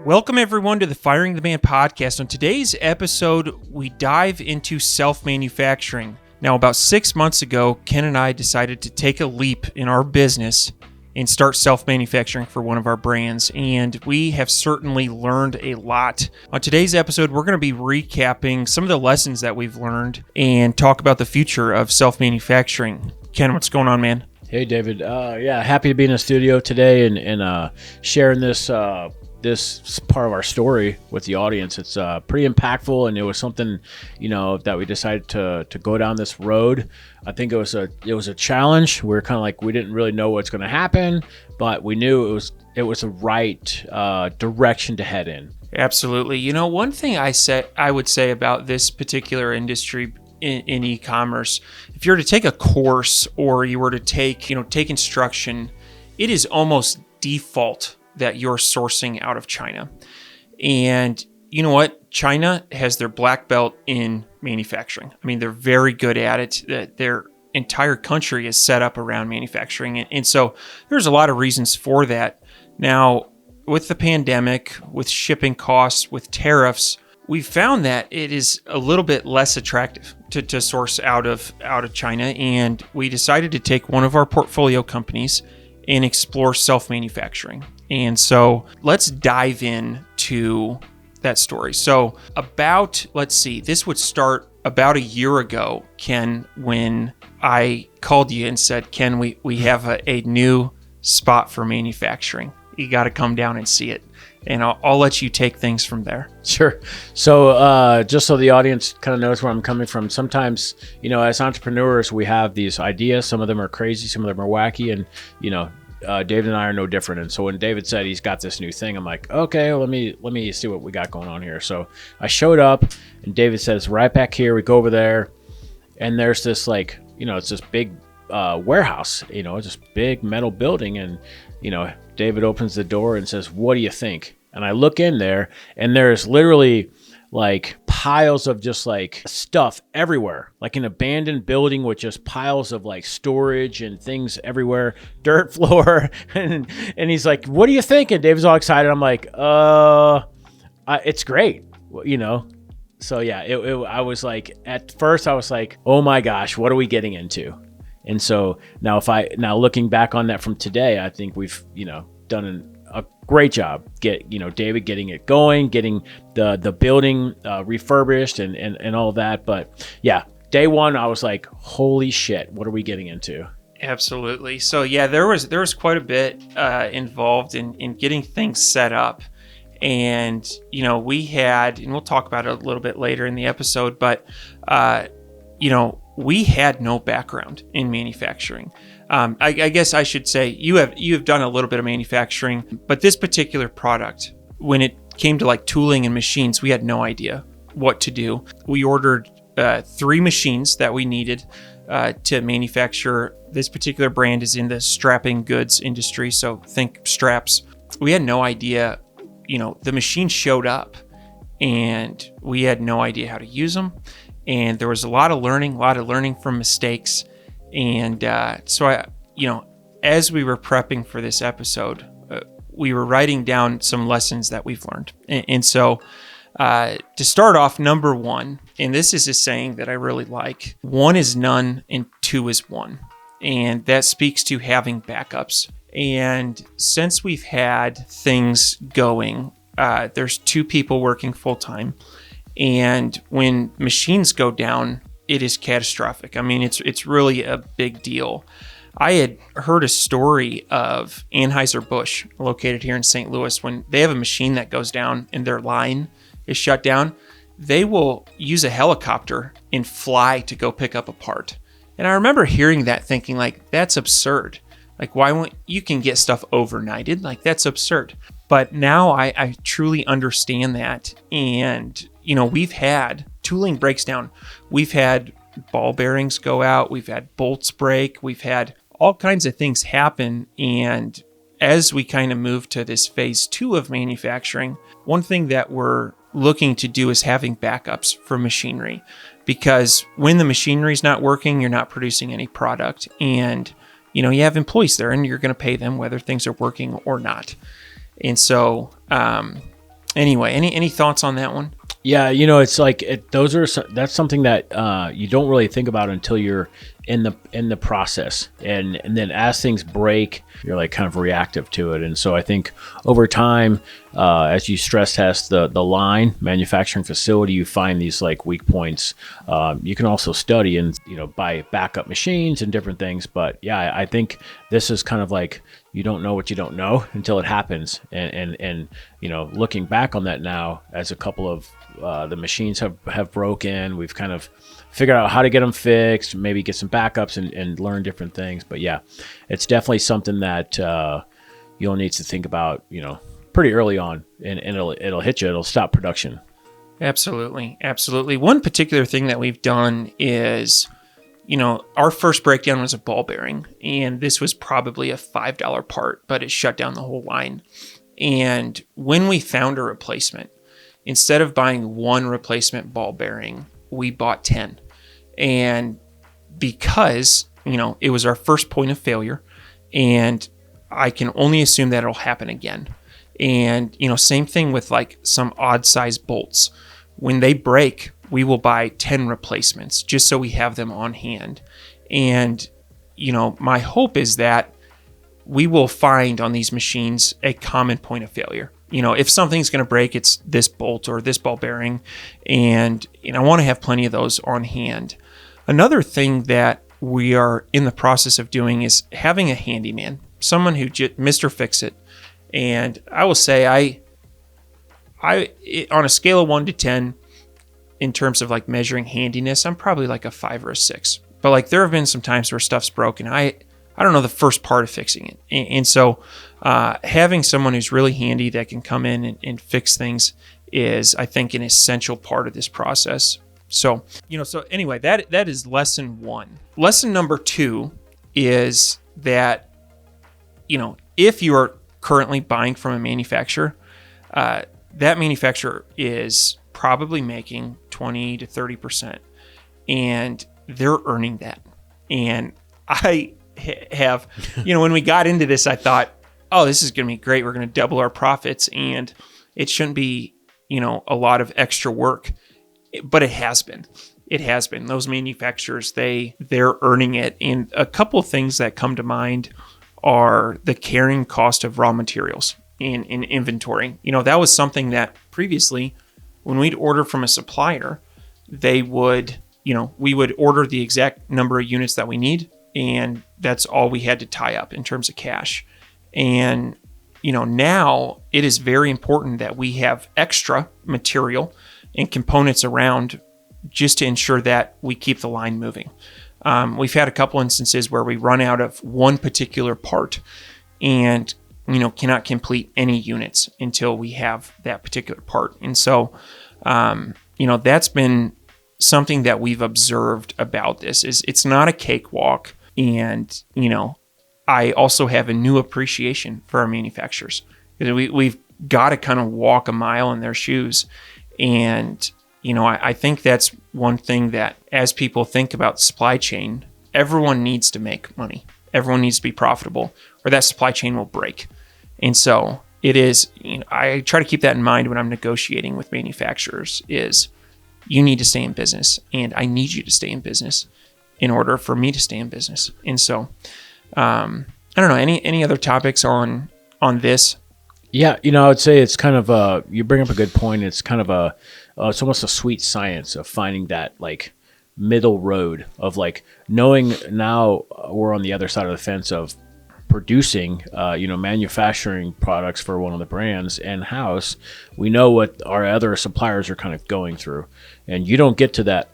Welcome, everyone, to the Firing the Man podcast. On today's episode, we dive into self-manufacturing. Now, about 6 months ago, Ken and I decided to take a leap in our business and start self-manufacturing for one of our brands, and we have certainly learned a lot. On today's episode, we're going to be recapping some of the lessons that we've learned and talk about the future of self-manufacturing. Ken, what's going on, man? Hey, David. Happy to be in the studio today and sharing this part of our story with the audience. It's pretty impactful, and it was something, that we decided to go down this road. I think it was a challenge. We were kind of like, we didn't really know what's going to happen, but we knew it was the right direction to head in. Absolutely. One thing I would say about this particular industry in e-commerce, if you were to take a course or you were to take instruction, it is almost default that you're sourcing out of China. And you know what? China has their black belt in manufacturing. I mean, they're very good at it. Their entire country is set up around manufacturing. And so there's a lot of reasons for that. Now, with the pandemic, with shipping costs, with tariffs, we found that it is a little bit less attractive to source out of China. And we decided to take one of our portfolio companies and explore self-manufacturing. And so let's dive into that story. So this would start about a year ago, Ken, when I called you and said, Ken, we have a new spot for manufacturing. You got to come down and see it. And I'll let you take things from there. Sure. So just so the audience kind of knows where I'm coming from, sometimes, as entrepreneurs, we have these ideas. Some of them are crazy, some of them are wacky, and, David and I are no different. And so when David said he's got this new thing, I'm like, okay, let me see what we got going on here. So I showed up, and David says, right back here. We go over there, and there's this it's this big warehouse, it's this big metal building. And, David opens the door and says, what do you think? And I look in there, and there's literally piles of just stuff everywhere, like an abandoned building with just piles of storage and things everywhere, dirt floor. and he's like, what do you think? And David's all excited. I'm like, it's great. So yeah, I was like, at first I was like, oh my gosh, what are we getting into? And so now looking back on that from today, I think we've, done a great job David getting it going, getting the building refurbished and all that. But yeah, day one, I was like, holy shit, what are we getting into? Absolutely. So yeah, there was quite a bit involved in getting things set up. And, we had, and we'll talk about it a little bit later in the episode, but, we had no background in manufacturing. I guess I should say you have done a little bit of manufacturing, but this particular product, when it came to tooling and machines, we had no idea what to do. We ordered 3 machines that we needed to manufacture. This particular brand is in the strapping goods industry, so think straps. We had no idea, the machine showed up and we had no idea how to use them. And there was a lot of learning from mistakes. And so as we were prepping for this episode, we were writing down some lessons that we've learned. And so to start off, number one, and this is a saying that I really like, 1 is none and 2 is 1. And that speaks to having backups. And since we've had things going, there's 2 people working full time. And when machines go down, it is catastrophic. I mean, it's really a big deal. I had heard a story of Anheuser-Busch, located here in St. Louis. When they have a machine that goes down and their line is shut down, they will use a helicopter and fly to go pick up a part. And I remember hearing that thinking that's absurd. Why won't you can get stuff overnighted? That's absurd. But now I truly understand that. And we've had tooling breaks down. We've had ball bearings go out. We've had bolts break. We've had all kinds of things happen. And as we kind of move to this phase 2 of manufacturing, one thing that we're looking to do is having backups for machinery. Because when the machinery's not working, you're not producing any product. And, you have employees there and you're going to pay them whether things are working or not. And so, Anyway, any thoughts on that one? Yeah, it's like that's something that you don't really think about until you're in the process, and then as things break, you're like kind of reactive to it. And so I think over time, as you stress test the line manufacturing facility, you find these like weak points. You can also study and buy backup machines and different things. But yeah, I think this is kind of like you don't know what you don't know until it happens. And looking back on that now, as a couple of the machines have broken, we've kind of figured out how to get them fixed, maybe get some backups and learn different things. But yeah, it's definitely something that you'll need to think about, pretty early on, and it'll hit you. It'll stop production. Absolutely. One particular thing that we've done is, our first breakdown was a ball bearing, and this was probably a $5 part, but it shut down the whole line. And when we found a replacement, instead of buying one replacement ball bearing, we bought 10. And because, it was our first point of failure, and I can only assume that it'll happen again. And, same thing with like some odd size bolts. When they break, we will buy 10 replacements just so we have them on hand. And, my hope is that we will find on these machines a common point of failure. If something's going to break, it's this bolt or this ball bearing. And I want to have plenty of those on hand. Another thing that we are in the process of doing is having a handyman, someone who Mr. Fix-It. And I will say, I on a scale of 1 to 10, in terms of like measuring handiness, I'm probably like a 5 or a 6. But like there have been some times where stuff's broken. I don't know the first part of fixing it. And so having someone who's really handy that can come in and fix things is, I think, an essential part of this process. So, so anyway, that is lesson 1. Lesson number 2 is that, if you are currently buying from a manufacturer, that manufacturer is probably making 20 to 30%, and they're earning that. And I have, when we got into this, I thought, oh, this is going to be great. We're going to double our profits, and it shouldn't be, a lot of extra work, but it has been. It has been. Those manufacturers, they're earning it. And a couple of things that come to mind are the carrying cost of raw materials in inventory. That was something that previously, when we'd order from a supplier, they would, we would order the exact number of units that we need, and that's all we had to tie up in terms of cash. And, now it is very important that we have extra material and components around just to ensure that we keep the line moving. We've had a couple instances where we run out of one particular part and, cannot complete any units until we have that particular part. And so, that's been something that we've observed about this is it's not a cakewalk. And, I also have a new appreciation for our manufacturers. We've got to kind of walk a mile in their shoes. And, I think that's one thing that as people think about supply chain, everyone needs to make money. Everyone needs to be profitable, or that supply chain will break. And so it is, I try to keep that in mind when I'm negotiating with manufacturers is you need to stay in business, and I need you to stay in business in order for me to stay in business. And so, I don't know, any other topics on this? Yeah, I would say it's kind of you bring up a good point. It's kind of it's almost a sweet science of finding that like middle road of like knowing now we're on the other side of the fence of producing, manufacturing products for one of the brands in-house. We know what our other suppliers are kind of going through, and you don't get to that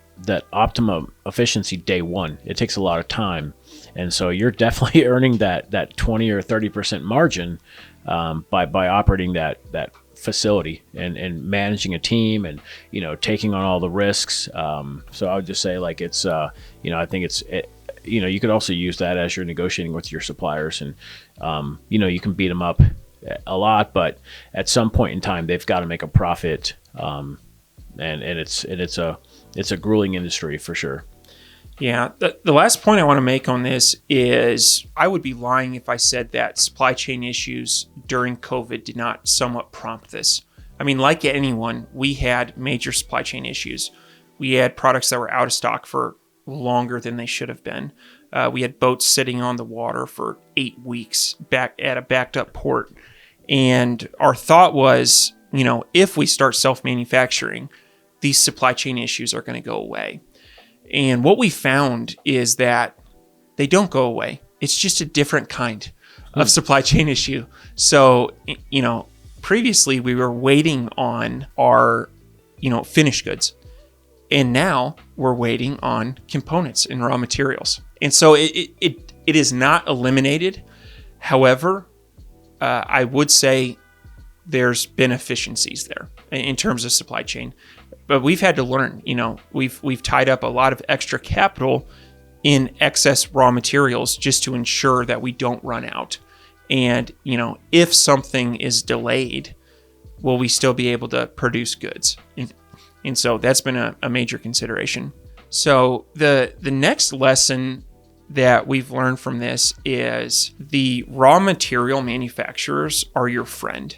optimum efficiency day one. It takes a lot of time. And so you're definitely earning that 20 or 30% margin by operating that facility and managing a team and, taking on all the risks. So I would just say like it's, I think you could also use that as you're negotiating with your suppliers, and, you can beat them up a lot, but at some point in time, they've got to make a profit. And it's a grueling industry for sure. Yeah. The last point I want to make on this is I would be lying if I said that supply chain issues during COVID did not somewhat prompt this. I mean, like anyone, we had major supply chain issues. We had products that were out of stock for longer than they should have been. We had boats sitting on the water for 8 weeks back at a backed up port. And our thought was, if we start self-manufacturing, these supply chain issues are going to go away. And what we found is that they don't go away. It's just a different kind of supply chain issue. So, previously we were waiting on our, finished goods. And now we're waiting on components and raw materials. And so it is not eliminated. However, I would say there's been efficiencies there in terms of supply chain. But we've had to learn, we've tied up a lot of extra capital in excess raw materials just to ensure that we don't run out. And, if something is delayed, will we still be able to produce goods? And so that's been a major consideration. So the next lesson that we've learned from this is the raw material manufacturers are your friend.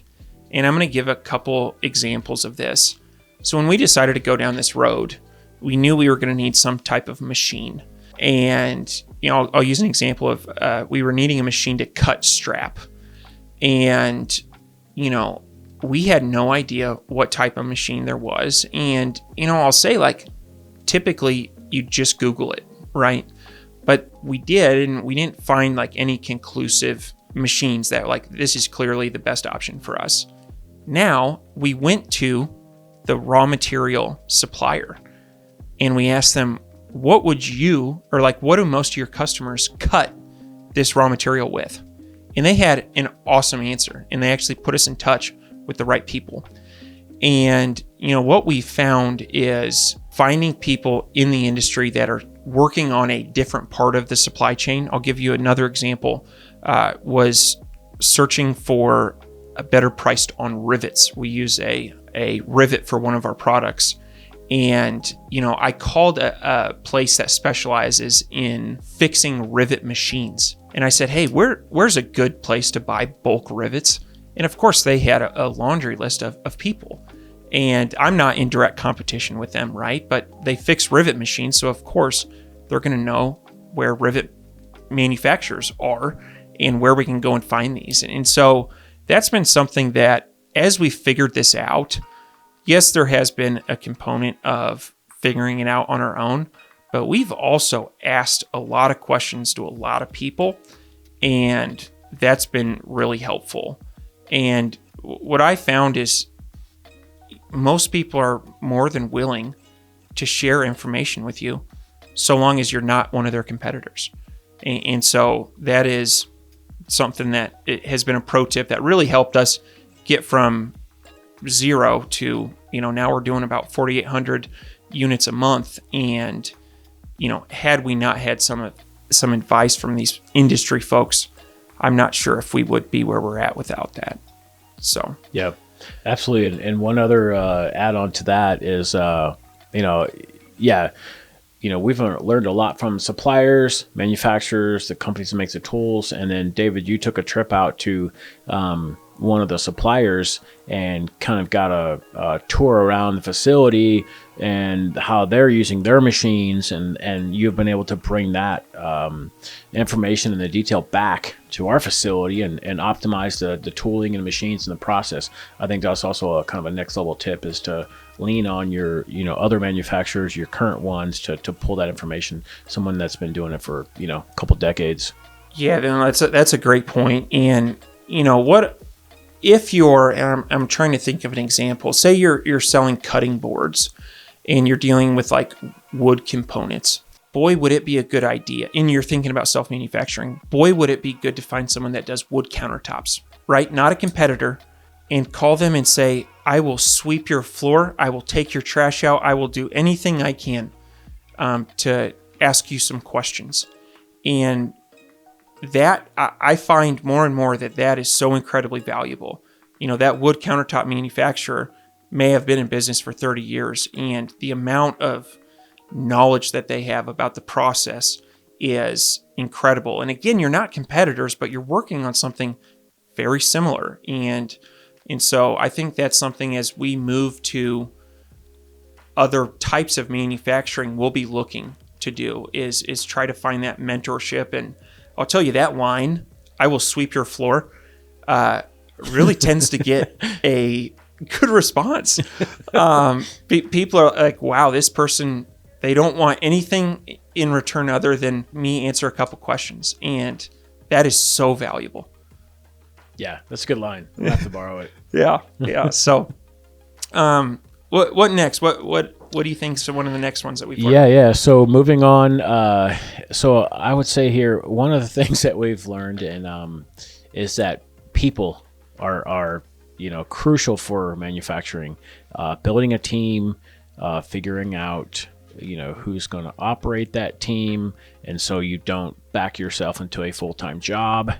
And I'm going to give a couple examples of this. So when we decided to go down this road, we knew we were going to need some type of machine. And, I'll use an example of we were needing a machine to cut strap. And, we had no idea what type of machine there was. And, I'll say typically you just Google it, right? But we did, and we didn't find any conclusive machines that this is clearly the best option for us. Now we went to the raw material supplier and we asked them, what would you, or what do most of your customers cut this raw material with? And they had an awesome answer, and they actually put us in touch with the right people. And, what we found is finding people in the industry that are working on a different part of the supply chain. I'll give you another example, was searching for a better priced on rivets. We use a rivet for one of our products. And, I called a place that specializes in fixing rivet machines. And I said, hey, where's a good place to buy bulk rivets? And of course, they had a laundry list of people. And I'm not in direct competition with them, right? But they fix rivet machines. So of course, they're going to know where rivet manufacturers are and where we can go and find these. And so that's been something that, as we figured this out, yes, there has been a component of figuring it out on our own, but we've also asked a lot of questions to a lot of people, and that's been really helpful. And what I found is most people are more than willing to share information with you so long as you're not one of their competitors. And so that is something that it has been a pro tip that really helped us get from zero to, now we're doing about 4,800 units a month. And, had we not had some advice from these industry folks, I'm not sure if we would be where we're at without that. So, yeah, absolutely. And one other add-on to that is, we've learned a lot from suppliers, manufacturers, the companies that make the tools. And then, David, you took a trip out to one of the suppliers and kind of got a tour around the facility and how they're using their machines. And you've been able to bring that information and the detail back to our facility and optimize the tooling and the machines and the process. I think that's also a kind of a next level tip, is to lean on your, other manufacturers, your current ones, to pull that information, someone that's been doing it for, a couple decades. Yeah, that's a great point. And, what if you're, and I'm trying to think of an example, say you're selling cutting boards and you're dealing with wood components. Boy, would it be a good idea, and you're thinking about self-manufacturing, boy, would it be good to find someone that does wood countertops, right? Not a competitor, and call them and say, I will sweep your floor. I will take your trash out. I will do anything I can to ask you some questions. And that, I find more and more that is so incredibly valuable. That wood countertop manufacturer may have been in business for 30 years, and the amount of knowledge that they have about the process is incredible. And again, you're not competitors, but you're working on something very similar. And And so I think that's something as we move to other types of manufacturing we'll be looking to do is try to find that mentorship. And I'll tell you, that line, I will sweep your floor, really tends to get a good response. People are like, wow, this person, they don't want anything in return other than me answer a couple questions. And that is so valuable. Yeah, that's a good line. I'll have to borrow it. Yeah. So, what next? What do you think is one of the next ones that we've learned? Yeah. So moving on. So I would say here, one of the things that we've learned is that people are crucial for manufacturing. Building a team, figuring out who's going to operate that team, and so you don't back yourself into a full-time job.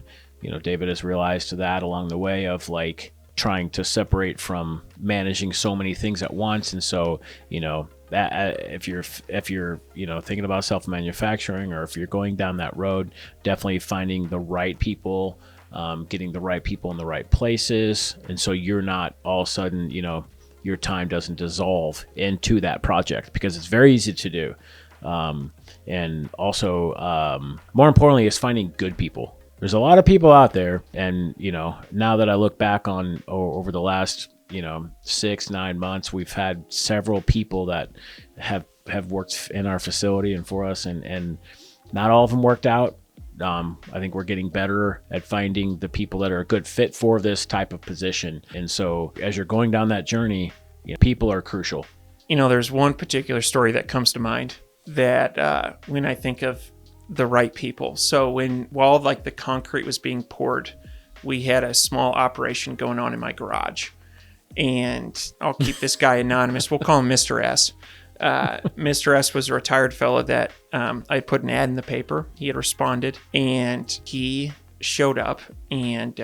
David has realized that along the way of like trying to separate from managing so many things at once. And so, that if you're thinking about self-manufacturing, or if you're going down that road, definitely finding the right people, getting the right people in the right places. And so you're not all of a sudden, your time doesn't dissolve into that project, because it's very easy to do. And also, more importantly, is finding good people. There's a lot of people out there, and now that I look back on over the last 6-9 months, we've had several people that have worked in our facility and for us, and not all of them worked out. I think we're getting better at finding the people that are a good fit for this type of position. And so as you're going down that journey, people are crucial. There's one particular story that comes to mind that when I think of the right people. So while like the concrete was being poured, we had a small operation going on in my garage, and I'll keep this guy anonymous. We'll call him Mr. S. Mr. S was a retired fellow that I put an ad in the paper. He had responded, and he showed up, and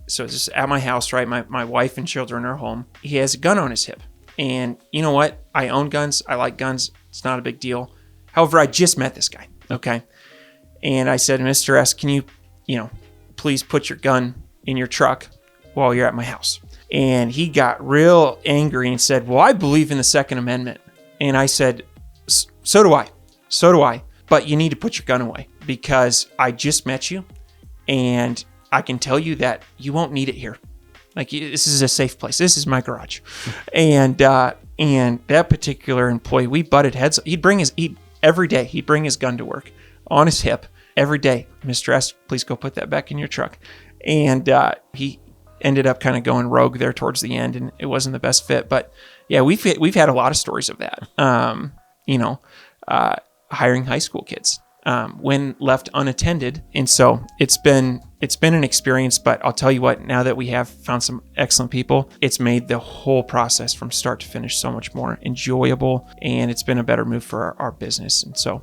so it's just at my house, right? My wife and children are home. He has a gun on his hip, and you know what? I own guns. I like guns. It's not a big deal. However, I just met this guy. Okay. And I said, Mr. S, can you, please put your gun in your truck while you're at my house? And he got real angry and said, well, I believe in the Second Amendment. And I said, so do I. But you need to put your gun away, because I just met you, and I can tell you that you won't need it here. Like, this is a safe place. This is my garage. And that particular employee, we butted heads. Every day, he'd bring his gun to work on his hip every day. Mr. S, please go put that back in your truck. And he ended up kind of going rogue there towards the end, and it wasn't the best fit. But yeah, we've had a lot of stories of that. Hiring high school kids when left unattended, and so it's been an experience. But I'll tell you what, now that we have found some excellent people, it's made the whole process from start to finish so much more enjoyable, and it's been a better move for our business. And so,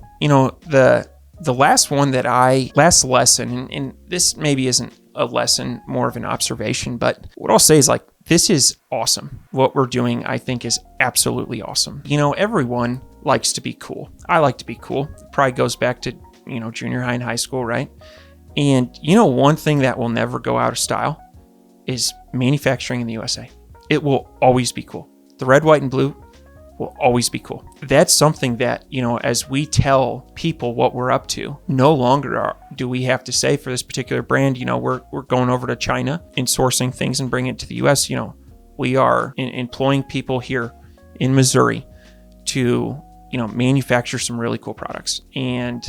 the last lesson, and this maybe isn't a lesson, more of an observation, but what I'll say is like, this is awesome. What we're doing, I think, is absolutely awesome. Everyone likes to be cool. I like to be cool. It probably goes back to, junior high and high school, right? And one thing that will never go out of style is manufacturing in the USA. It will always be cool. The red, white, and blue will always be cool. That's something that, as we tell people what we're up to, no longer do we have to say for this particular brand, we're going over to China and sourcing things and bringing it to the US. We are employing people here in Missouri to, manufacture some really cool products. And,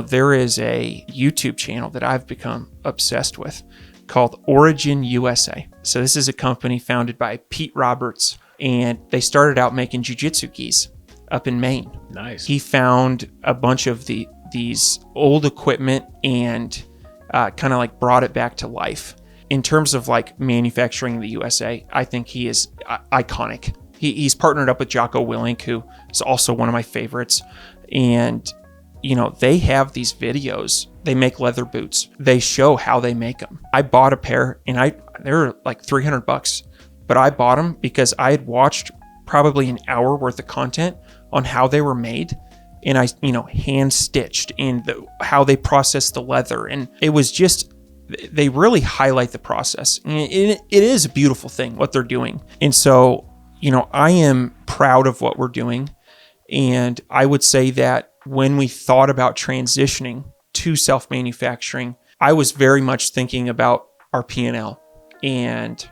there is a YouTube channel that I've become obsessed with called Origin USA. So this is a company founded by Pete Roberts, and they started out making jiu-jitsu gis up in Maine. Nice. He found a bunch of these old equipment and kind of like brought it back to life. In terms of like manufacturing in the USA, I think he is iconic. He's partnered up with Jocko Willink, who is also one of my favorites. And, they have these videos. They make leather boots. They show how they make them. I bought a pair, and they're like $300. But I bought them because I had watched probably an hour worth of content on how they were made, and I, hand stitched, and how they processed the leather. And it was just they really highlight the process. And it is a beautiful thing what they're doing. And so, I am proud of what we're doing. And I would say that when we thought about transitioning to self-manufacturing, I was very much thinking about our P&L and,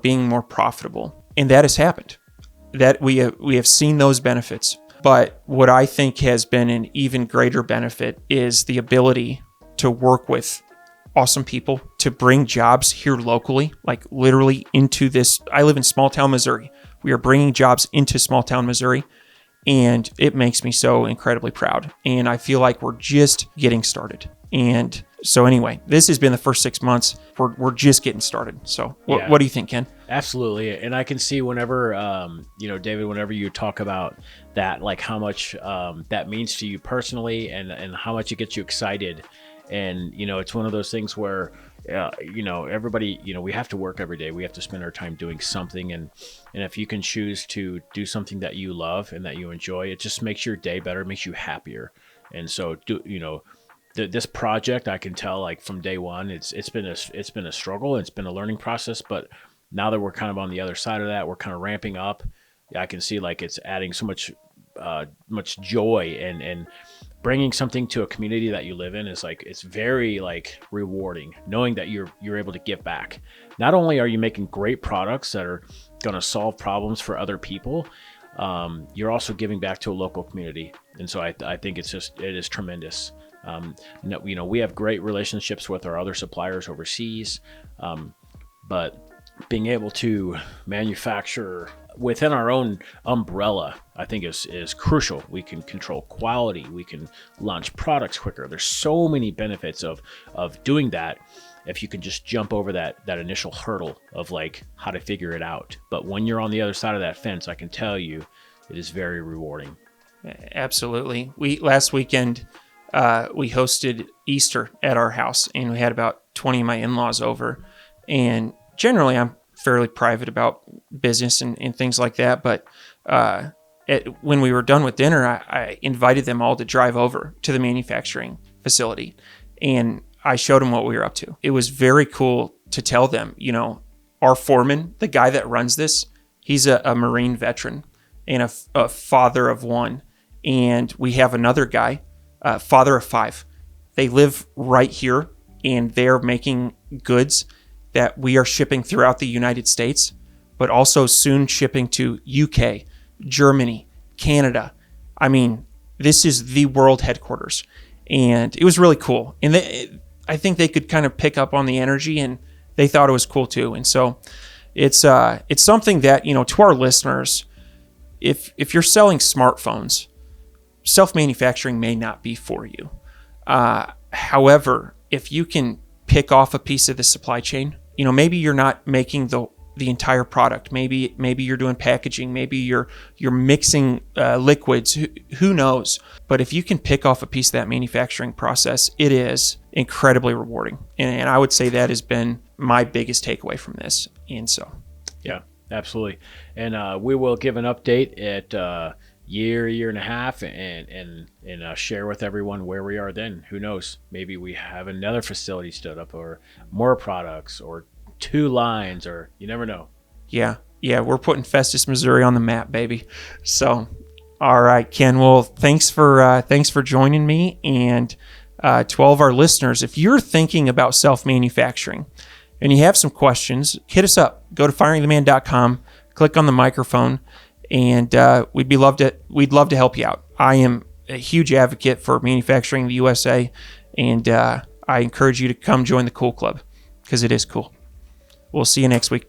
being more profitable. And that has happened. That we have seen those benefits. But what I think has been an even greater benefit is the ability to work with awesome people, to bring jobs here locally, like literally into this. I live in small town Missouri. We are bringing jobs into small town Missouri, and it makes me so incredibly proud. And I feel like we're just getting started. And so anyway, this has been the first 6 months. We're just getting started. So what do you think, Ken? Absolutely. And I can see whenever, David, whenever you talk about that, like how much that means to you personally and how much it gets you excited. And, it's one of those things where, everybody, we have to work every day. We have to spend our time doing something. And if you can choose to do something that you love and that you enjoy, it just makes your day better, makes you happier. And so, this project, I can tell, like from day one, it's been a struggle. It's been a learning process, but now that we're kind of on the other side of that, we're kind of ramping up. I can see like it's adding so much joy and bringing something to a community that you live in is like, it's very like rewarding knowing that you're able to give back. Not only are you making great products that are going to solve problems for other people, you're also giving back to a local community. And so I think it is tremendous. We have great relationships with our other suppliers overseas, but being able to manufacture within our own umbrella, I think is crucial. We can control quality. We can launch products quicker. There's so many benefits of doing that if you can just jump over that initial hurdle of like how to figure it out. But when you're on the other side of that fence, I can tell you it is very rewarding. Absolutely. Last weekend, we hosted Easter at our house, and we had about 20 of my in-laws over. And generally, I'm fairly private about business and things like that. But when we were done with dinner, I invited them all to drive over to the manufacturing facility, and I showed them what we were up to. It was very cool to tell them, our foreman, the guy that runs this, he's a Marine veteran and a father of one. And we have another guy, father of 5. They live right here, and they're making goods that we are shipping throughout the United States, but also soon shipping to UK, Germany, Canada. I mean, this is the world headquarters, and it was really cool. And I think they could kind of pick up on the energy, and they thought it was cool too. And so it's something that, to our listeners, if you're selling smartphones, self-manufacturing may not be for you. However, if you can pick off a piece of the supply chain, maybe you're not making the entire product. Maybe you're doing packaging. Maybe you're mixing liquids. Who knows? But if you can pick off a piece of that manufacturing process, it is incredibly rewarding. And I would say that has been my biggest takeaway from this. And so, yeah, absolutely. And we will give an update at year and a half, and share with everyone where we are then. Who knows? Maybe we have another facility stood up, or more products, or 2 lines, or you never know. Yeah, we're putting Festus, Missouri on the map, baby. So, all right, Ken. Well, thanks for joining me, and to all of our listeners, if you're thinking about self-manufacturing and you have some questions, hit us up. Go to firingtheman.com, click on the microphone, and we'd love to help you out. I am a huge advocate for manufacturing in the USA, and I encourage you to come join the Cool Club because it is cool. We'll see you next week.